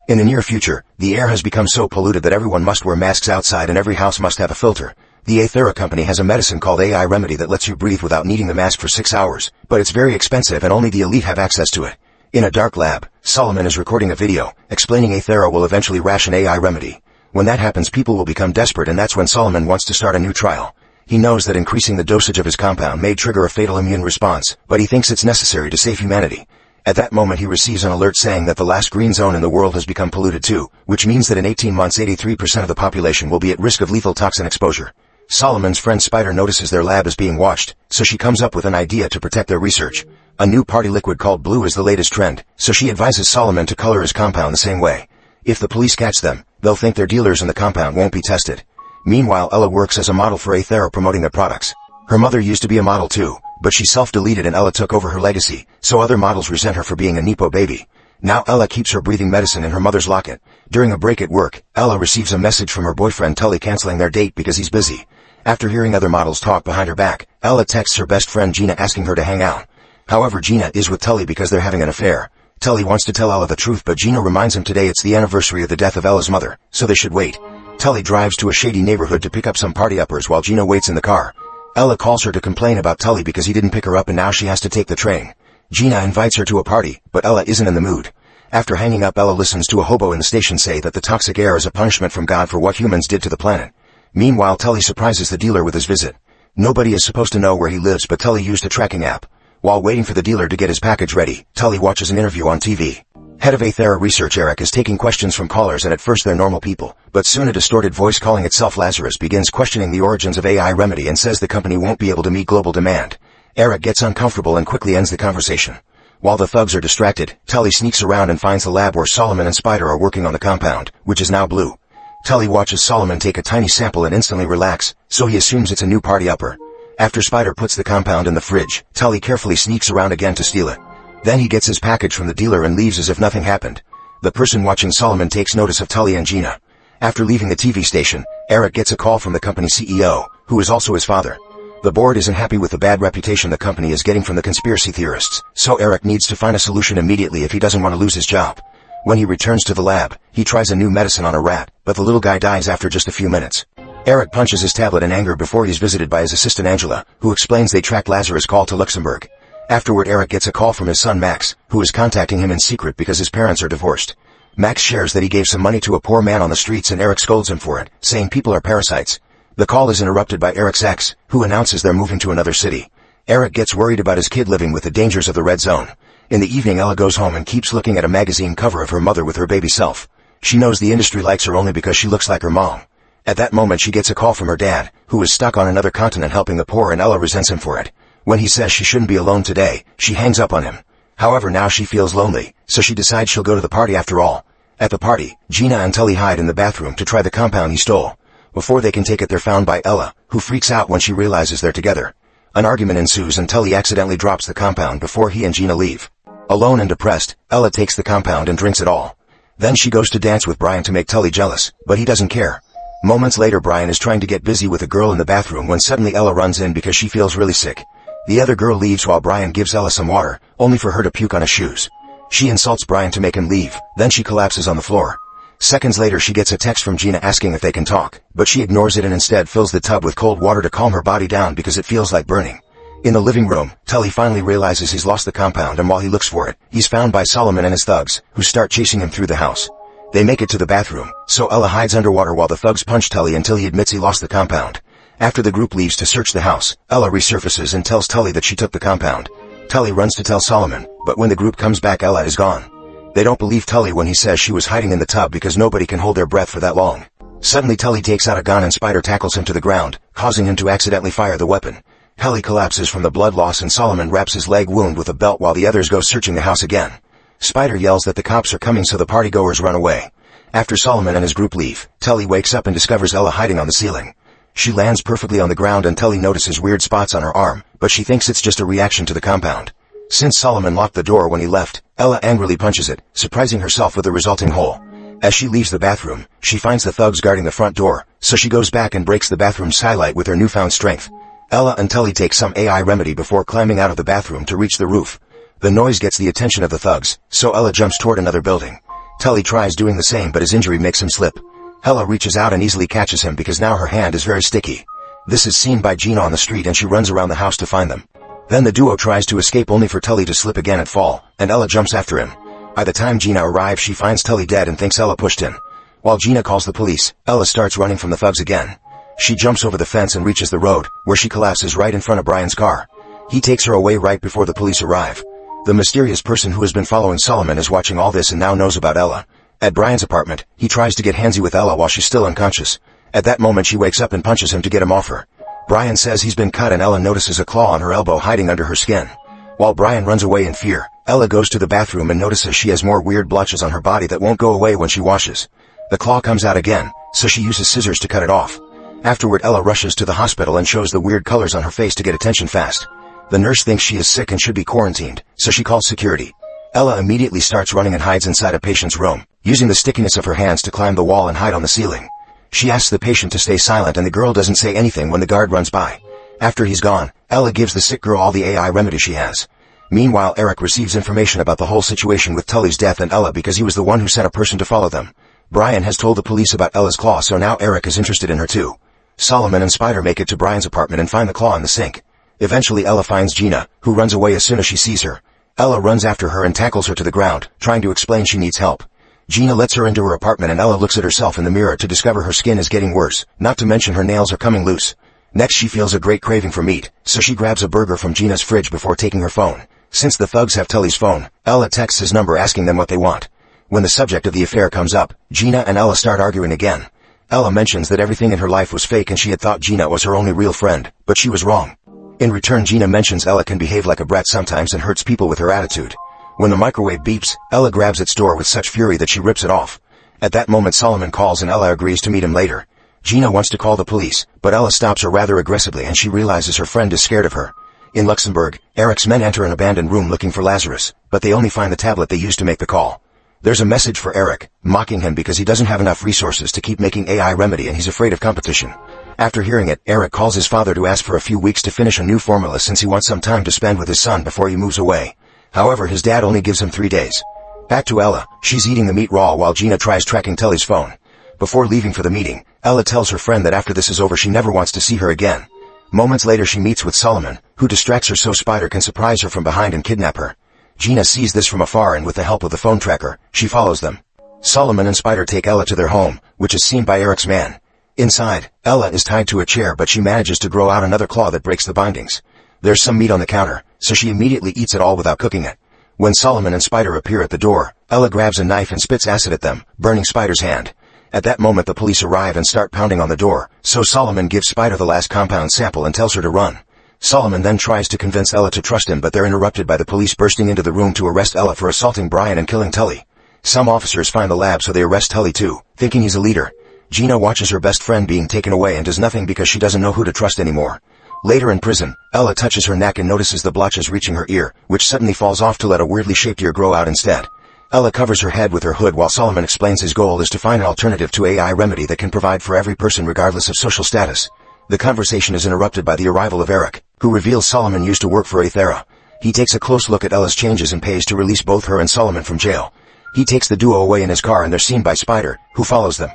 In the near future, the air has become so polluted that everyone must wear masks outside and every house must have a filter. The Aethera company has a medicine called AI Remedy that lets you breathe without needing the mask for 6 hours, but it's very expensive and only the elite have access to it. In a dark lab, Solomon is recording a video, explaining Aethera will eventually ration AI Remedy. When that happens, people will become desperate, and that's when Solomon wants to start a new trial. He knows that increasing the dosage of his compound may trigger a fatal immune response, but he thinks it's necessary to save humanity. At that moment he receives an alert saying that the last green zone in the world has become polluted too, which means that in 18 months 83% of the population will be at risk of lethal toxin exposure. Solomon's friend Spider notices their lab is being watched, so she comes up with an idea to protect their research. A new party liquid called blue is the latest trend, so she advises Solomon to color his compound the same way. If the police catch them, they'll think they're dealers and the compound won't be tested. Meanwhile, Ella works as a model for Aethera promoting their products. Her mother used to be a model too, but she self-deleted and Ella took over her legacy, so other models resent her for being a Nepo baby. Now Ella keeps her breathing medicine in her mother's locket. During a break at work, Ella receives a message from her boyfriend Tully canceling their date because he's busy. After hearing other models talk behind her back, Ella texts her best friend Gina asking her to hang out. However, Gina is with Tully because they're having an affair. Tully wants to tell Ella the truth, but Gina reminds him today it's the anniversary of the death of Ella's mother, so they should wait. Tully drives to a shady neighborhood to pick up some party-uppers while Gina waits in the car. Ella calls her to complain about Tully because he didn't pick her up and now she has to take the train. Gina invites her to a party, but Ella isn't in the mood. After hanging up, Ella listens to a hobo in the station say that the toxic air is a punishment from God for what humans did to the planet. Meanwhile, Tully surprises the dealer with his visit. Nobody is supposed to know where he lives, but Tully used a tracking app. While waiting for the dealer to get his package ready, Tully watches an interview on TV. Head of Aethera Research Eric is taking questions from callers, and at first they're normal people, but soon a distorted voice calling itself Lazarus begins questioning the origins of AI Remedy and says the company won't be able to meet global demand. Eric gets uncomfortable and quickly ends the conversation. While the thugs are distracted, Tully sneaks around and finds the lab where Solomon and Spider are working on the compound, which is now blue. Tully watches Solomon take a tiny sample and instantly relax, so he assumes it's a new party-upper. After Spider puts the compound in the fridge, Tully carefully sneaks around again to steal it. Then he gets his package from the dealer and leaves as if nothing happened. The person watching Solomon takes notice of Tully and Gina. After leaving the TV station, Eric gets a call from the company CEO, who is also his father. The board isn't happy with the bad reputation the company is getting from the conspiracy theorists, so Eric needs to find a solution immediately if he doesn't want to lose his job. When he returns to the lab, he tries a new medicine on a rat, but the little guy dies after just a few minutes. Eric punches his tablet in anger before he's visited by his assistant Angela, who explains they tracked Lazarus' call to Luxembourg. Afterward, Eric gets a call from his son Max, who is contacting him in secret because his parents are divorced. Max shares that he gave some money to a poor man on the streets and Eric scolds him for it, saying people are parasites. The call is interrupted by Eric's ex, who announces they're moving to another city. Eric gets worried about his kid living with the dangers of the red zone. In the evening, Ella goes home and keeps looking at a magazine cover of her mother with her baby self. She knows the industry likes her only because she looks like her mom. At that moment, she gets a call from her dad, who is stuck on another continent helping the poor, and Ella resents him for it. When he says she shouldn't be alone today, she hangs up on him. However, now she feels lonely, so she decides she'll go to the party after all. At the party, Gina and Tully hide in the bathroom to try the compound he stole. Before they can take it, they're found by Ella, who freaks out when she realizes they're together. An argument ensues and Tully accidentally drops the compound before he and Gina leave. Alone and depressed, Ella takes the compound and drinks it all. Then she goes to dance with Brian to make Tully jealous, but he doesn't care. Moments later, Brian is trying to get busy with a girl in the bathroom when suddenly Ella runs in because she feels really sick. The other girl leaves while Brian gives Ella some water, only for her to puke on his shoes. She insults Brian to make him leave, then she collapses on the floor. Seconds later, she gets a text from Gina asking if they can talk, but she ignores it and instead fills the tub with cold water to calm her body down because it feels like burning. In the living room, Tully finally realizes he's lost the compound, and while he looks for it, he's found by Solomon and his thugs, who start chasing him through the house. They make it to the bathroom, so Ella hides underwater while the thugs punch Tully until he admits he lost the compound. After the group leaves to search the house, Ella resurfaces and tells Tully that she took the compound. Tully runs to tell Solomon, but when the group comes back, Ella is gone. They don't believe Tully when he says she was hiding in the tub because nobody can hold their breath for that long. Suddenly, Tully takes out a gun and Spider tackles him to the ground, causing him to accidentally fire the weapon. Tully collapses from the blood loss and Solomon wraps his leg wound with a belt while the others go searching the house again. Spider yells that the cops are coming, so the partygoers run away. After Solomon and his group leave, Tully wakes up and discovers Ella hiding on the ceiling. She lands perfectly on the ground and Tully notices weird spots on her arm, but she thinks it's just a reaction to the compound. Since Solomon locked the door when he left, Ella angrily punches it, surprising herself with the resulting hole. As she leaves the bathroom, she finds the thugs guarding the front door, so she goes back and breaks the bathroom skylight with her newfound strength. Ella and Tully take some AI remedy before climbing out of the bathroom to reach the roof. The noise gets the attention of the thugs, so Ella jumps toward another building. Tully tries doing the same but his injury makes him slip. Ella reaches out and easily catches him because now her hand is very sticky. This is seen by Gina on the street and she runs around the house to find them. Then the duo tries to escape only for Tully to slip again and fall, and Ella jumps after him. By the time Gina arrives she finds Tully dead and thinks Ella pushed him. While Gina calls the police, Ella starts running from the thugs again. She jumps over the fence and reaches the road, where she collapses right in front of Brian's car. He takes her away right before the police arrive. The mysterious person who has been following Solomon is watching all this and now knows about Ella. At Brian's apartment, he tries to get handsy with Ella while she's still unconscious. At that moment she wakes up and punches him to get him off her. Brian says he's been cut and Ella notices a claw on her elbow hiding under her skin. While Brian runs away in fear, Ella goes to the bathroom and notices she has more weird blotches on her body that won't go away when she washes. The claw comes out again, so she uses scissors to cut it off. Afterward Ella rushes to the hospital and shows the weird colors on her face to get attention fast. The nurse thinks she is sick and should be quarantined, so she calls security. Ella immediately starts running and hides inside a patient's room, using the stickiness of her hands to climb the wall and hide on the ceiling. She asks the patient to stay silent and the girl doesn't say anything when the guard runs by. After he's gone, Ella gives the sick girl all the AI remedy she has. Meanwhile Eric receives information about the whole situation with Tully's death and Ella because he was the one who sent a person to follow them. Brian has told the police about Ella's claw, so now Eric is interested in her too. Solomon and Spider make it to Brian's apartment and find the claw in the sink. Eventually Ella finds Gina, who runs away as soon as she sees her. Ella runs after her and tackles her to the ground, trying to explain she needs help. Gina lets her into her apartment and Ella looks at herself in the mirror to discover her skin is getting worse, not to mention her nails are coming loose. Next she feels a great craving for meat, so she grabs a burger from Gina's fridge before taking her phone. Since the thugs have Tully's phone, Ella texts his number asking them what they want. When the subject of the affair comes up, Gina and Ella start arguing again. Ella mentions that everything in her life was fake and she had thought Gina was her only real friend, but she was wrong. In return Gina mentions Ella can behave like a brat sometimes and hurts people with her attitude. When the microwave beeps, Ella grabs its door with such fury that she rips it off. At that moment Solomon calls and Ella agrees to meet him later. Gina wants to call the police, but Ella stops her rather aggressively and she realizes her friend is scared of her. In Luxembourg, Eric's men enter an abandoned room looking for Lazarus, but they only find the tablet they used to make the call. There's a message for Eric, mocking him because he doesn't have enough resources to keep making AI remedy and he's afraid of competition. After hearing it, Eric calls his father to ask for a few weeks to finish a new formula since he wants some time to spend with his son before he moves away. However, his dad only gives him 3 days. Back to Ella, she's eating the meat raw while Gina tries tracking Tully's phone. Before leaving for the meeting, Ella tells her friend that after this is over she never wants to see her again. Moments later she meets with Solomon, who distracts her so Spider can surprise her from behind and kidnap her. Gina sees this from afar and with the help of the phone tracker, she follows them. Solomon and Spider take Ella to their home, which is seen by Eric's man. Inside, Ella is tied to a chair but she manages to grow out another claw that breaks the bindings. There's some meat on the counter, so she immediately eats it all without cooking it. When Solomon and Spider appear at the door, Ella grabs a knife and spits acid at them, burning Spider's hand. At that moment the police arrive and start pounding on the door, so Solomon gives Spider the last compound sample and tells her to run. Solomon then tries to convince Ella to trust him but they're interrupted by the police bursting into the room to arrest Ella for assaulting Brian and killing Tully. Some officers find the lab so they arrest Tully too, thinking he's a leader. Gina watches her best friend being taken away and does nothing because she doesn't know who to trust anymore. Later in prison, Ella touches her neck and notices the blotches reaching her ear, which suddenly falls off to let a weirdly shaped ear grow out instead. Ella covers her head with her hood while Solomon explains his goal is to find an alternative to AI remedy that can provide for every person regardless of social status. The conversation is interrupted by the arrival of Eric, who reveals Solomon used to work for Aethera. He takes a close look at Ella's changes and pays to release both her and Solomon from jail. He takes the duo away in his car and they're seen by Spider, who follows them.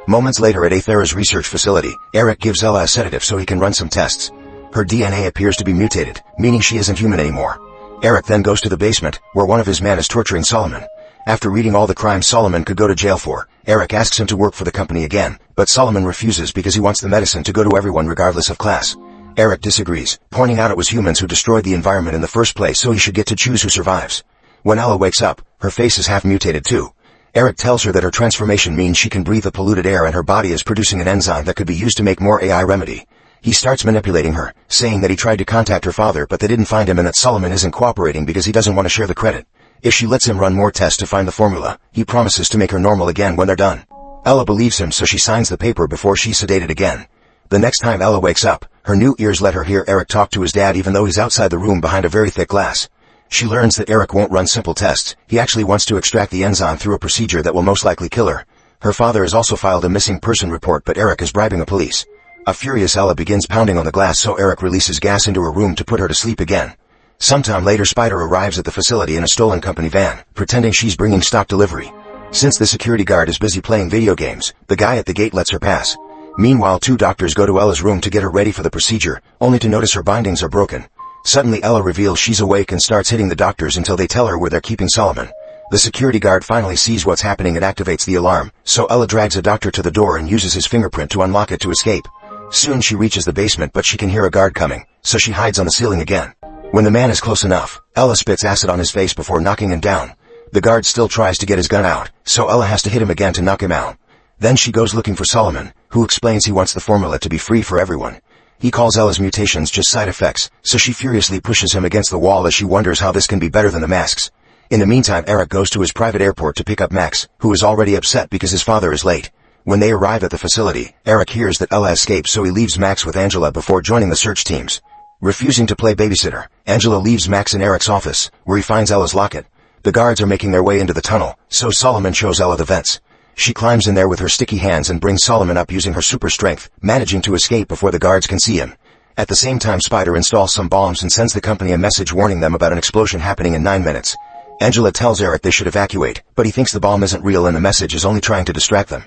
Moments later at Aethera's research facility, Eric gives Ella a sedative so he can run some tests. Her DNA appears to be mutated, meaning she isn't human anymore. Eric then goes to the basement, where one of his men is torturing Solomon. After reading all the crimes Solomon could go to jail for, Eric asks him to work for the company again, but Solomon refuses because he wants the medicine to go to everyone regardless of class. Eric disagrees, pointing out it was humans who destroyed the environment in the first place so he should get to choose who survives. When Ella wakes up, her face is half mutated too. Eric tells her that her transformation means she can breathe the polluted air and her body is producing an enzyme that could be used to make more AI remedy. He starts manipulating her, saying that he tried to contact her father but they didn't find him and that Solomon isn't cooperating because he doesn't want to share the credit. If she lets him run more tests to find the formula, he promises to make her normal again when they're done. Ella believes him so she signs the paper before she's sedated again. The next time Ella wakes up, her new ears let her hear Eric talk to his dad even though he's outside the room behind a very thick glass. She learns that Eric won't run simple tests, he actually wants to extract the enzyme through a procedure that will most likely kill her. Her father has also filed a missing person report but Eric is bribing the police. A furious Ella begins pounding on the glass so Eric releases gas into her room to put her to sleep again. Sometime later Spider arrives at the facility in a stolen company van, pretending she's bringing stock delivery. Since the security guard is busy playing video games, the guy at the gate lets her pass. Meanwhile, two doctors go to Ella's room to get her ready for the procedure, only to notice her bindings are broken. Suddenly Ella reveals she's awake and starts hitting the doctors until they tell her where they're keeping Solomon. The security guard finally sees what's happening and activates the alarm, so Ella drags a doctor to the door and uses his fingerprint to unlock it to escape. Soon she reaches the basement, but she can hear a guard coming, so she hides on the ceiling again. When the man is close enough, Ella spits acid on his face before knocking him down. The guard still tries to get his gun out, so Ella has to hit him again to knock him out. Then she goes looking for Solomon, who explains he wants the formula to be free for everyone. He calls Ella's mutations just side effects, so she furiously pushes him against the wall as she wonders how this can be better than the masks. In the meantime, Eric goes to his private airport to pick up Max, who is already upset because his father is late. When they arrive at the facility, Eric hears that Ella escapes, so he leaves Max with Angela before joining the search teams. Refusing to play babysitter, Angela leaves Max in Eric's office, where he finds Ella's locket. The guards are making their way into the tunnel, so Solomon shows Ella the vents. She climbs in there with her sticky hands and brings Solomon up using her super strength, managing to escape before the guards can see him. At the same time, Spider installs some bombs and sends the company a message warning them about an explosion happening in 9 minutes. Angela tells Eric they should evacuate, but he thinks the bomb isn't real and the message is only trying to distract them.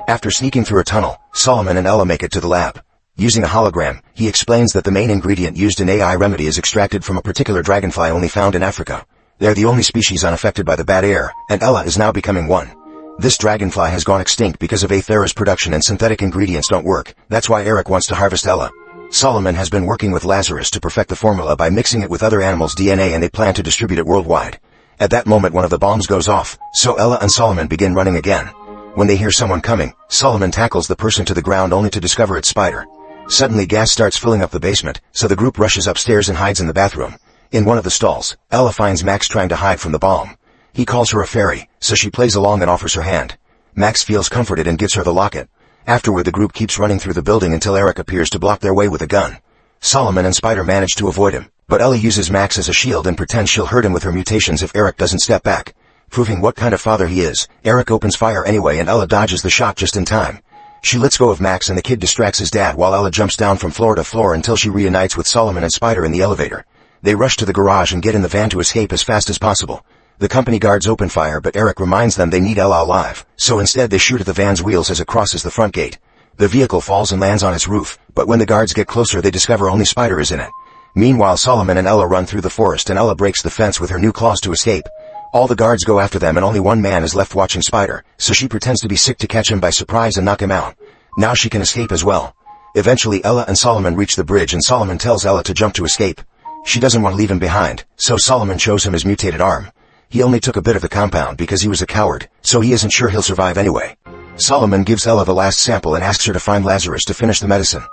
After sneaking through a tunnel, Solomon and Ella make it to the lab. Using a hologram, he explains that the main ingredient used in AI remedy is extracted from a particular dragonfly only found in Africa. They're the only species unaffected by the bad air, and Ella is now becoming one. This dragonfly has gone extinct because of Aethera's production and synthetic ingredients don't work. That's why Eric wants to harvest Ella. Solomon has been working with Lazarus to perfect the formula by mixing it with other animals' DNA, and they plan to distribute it worldwide. At that moment, one of the bombs goes off, so Ella and Solomon begin running again. When they hear someone coming, Solomon tackles the person to the ground only to discover it's Spider. Suddenly gas starts filling up the basement, so the group rushes upstairs and hides in the bathroom. In one of the stalls, Ella finds Max trying to hide from the bomb. He calls her a fairy, so she plays along and offers her hand. Max feels comforted and gives her the locket. Afterward, the group keeps running through the building until Eric appears to block their way with a gun. Solomon and Spider manage to avoid him, but Ella uses Max as a shield and pretends she'll hurt him with her mutations if Eric doesn't step back. Proving what kind of father he is, Eric opens fire anyway and Ella dodges the shot just in time. She lets go of Max and the kid distracts his dad while Ella jumps down from floor to floor until she reunites with Solomon and Spider in the elevator. They rush to the garage and get in the van to escape as fast as possible. The company guards open fire, but Eric reminds them they need Ella alive, so instead they shoot at the van's wheels as it crosses the front gate. The vehicle falls and lands on its roof, but when the guards get closer they discover only Spider is in it. Meanwhile, Solomon and Ella run through the forest and Ella breaks the fence with her new claws to escape. All the guards go after them and only one man is left watching Spider, so she pretends to be sick to catch him by surprise and knock him out. Now she can escape as well. Eventually Ella and Solomon reach the bridge and Solomon tells Ella to jump to escape. She doesn't want to leave him behind, so Solomon shows him his mutated arm. He only took a bit of the compound because he was a coward, so he isn't sure he'll survive anyway. Solomon gives Ella the last sample and asks her to find Lazarus to finish the medicine.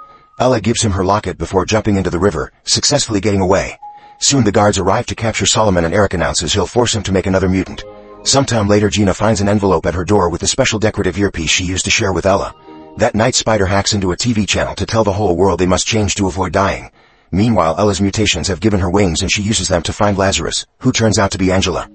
Ella gives him her locket before jumping into the river, successfully getting away. Soon the guards arrive to capture Solomon and Eric announces he'll force him to make another mutant. Sometime later, Gina finds an envelope at her door with a special decorative earpiece she used to share with Ella. That night, Spider hacks into a TV channel to tell the whole world they must change to avoid dying. Meanwhile, Ella's mutations have given her wings and she uses them to find Lazarus, who turns out to be Angela.